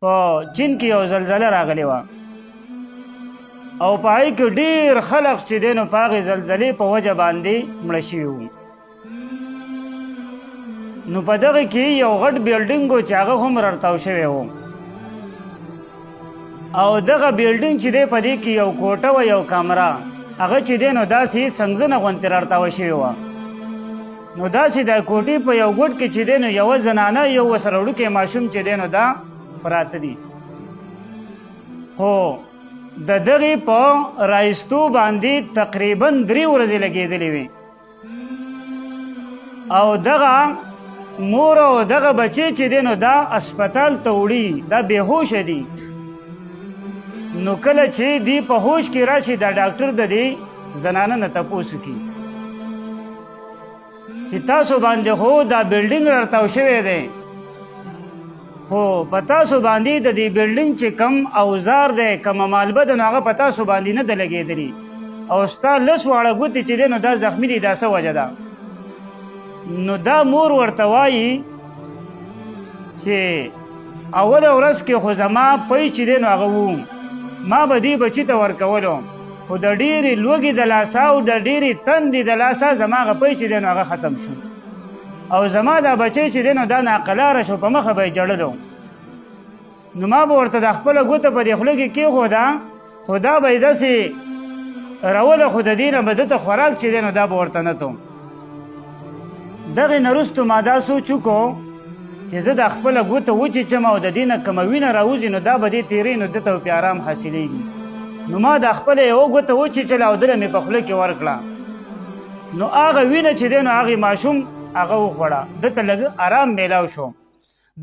په چین کې یو زلزله راغلی وه او په هغې کې ډېر خلق چې دی نو په هغې زلزلې په وجه باندې مړه شوي وو. نو په دغه کې یو غټ بیلډینګ و چې هغه هم رارتاو شوی و او دغه بیلډینګ چې دی په دې کې یو کوټه وه یو کمره هغه چې دی نو داسې سنګزنه غوندې رارتاوه شوې وه. نو داسې د کوټې په یو ګوټ کې چې دی نو یوه زنانه یو ورسره وړوکی ماشوم چې دی نو دا پراته دي. خو د دغې په رایستو باندې تقریبا 3 ورځې لګېدلې وې او دغه مور او دغه بچی چې دی نو دا اسپتال ته وړي دا بېهوشه دي. نو کله چې دی په هوش کې راشي دا ډاکټر د دې زنانه نه تپوس وکړي چې تاسو باندې خو دا بیلډینګ رارتاو شوی دی خو په تاسو باندې د دې بیلډینګ چې کم اوزار دی کمه مالبه ده نو هغه په تاسو باندې نه ده لګېدلي او ستا 10 واړه ګوتې چې دی نو دا زخمي دي دا څه وجه ده. نو دا مور ورته وایي چې اوله ورځ کې خو زما پی چې دی نو هغه وو ما به دې بچي ته ورکولو خو د ډېرې لوږې د لاسه او د ډېرې تندې د لاسه زما هغه پی چې دی نو هغه ختم شو او زما دا بچی چې دی نو دا ناقلاره شو په مخه به یې جړلو. نو ما به ورته د خپله ګوته په دې خوله کې کېښوده خو دا به یې داسې روله خو د دې نه به ده ته خوراک چې دی نو دا به ورته نه تو. دغې نه وروستو ما دا سوچ وکړو چې زه د خپله ګوته وچیچم او د دې نه کومه وینه راوځي نو دا به دې تېرې نو ده ته پې ارام حاصلېږي. نو ما د خپله یوه ګوته وچیچله او دله مې په خوله کې ورکړه نو هغه وینه چې دی نو هغې ماشوم هغه وخوړه ده ته لږ ارام میلاو شو.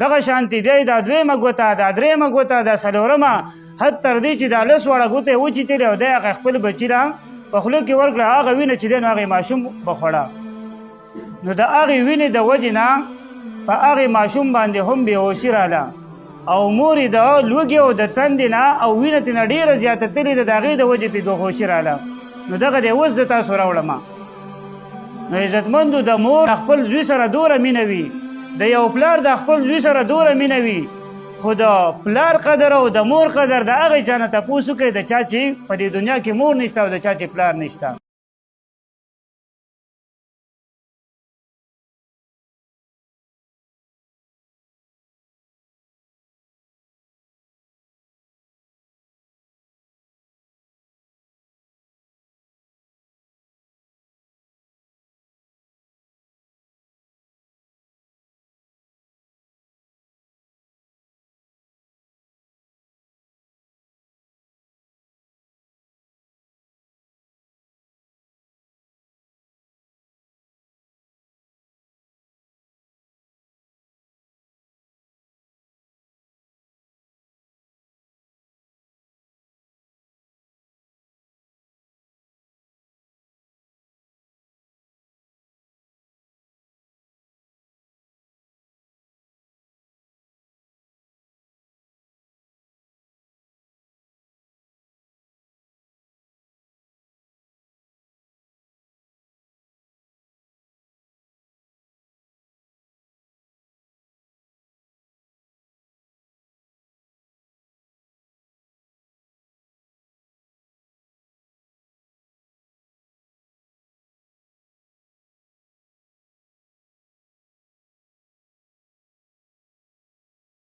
دغه شانتې بیا یې دا 2مه ګوته دا 3مه ګوته دا 4مه حد تر دې چې دا 10 واړه ګوته یې وچیچلې او دی هغه خپل بچي را په خوله کې ورکړه هغه وینه چې دی نو هغې ماشوم به خوړه. نو د هغې وینې د وجې نه په هغې ماشوم باندې هم بېهوشي راله او مور یې د لوږې او د تندې نه او وینه ترې نه ډېره زیاته تلې ده د هغې د وجې پې بېهوشي راله. نو دغه دی اوس د تاسو راوړمه. نو عزتمندو د مور خپل زوی سره دوره مینه وي د یو پلار د خپل زوی سره دوره مینه وي خو د پلار قدر او د مور قدر د هغې چا نه تپوس وکړئ د چا چې په دې دنیا کې مور نشته او د چا چې پلار نشته.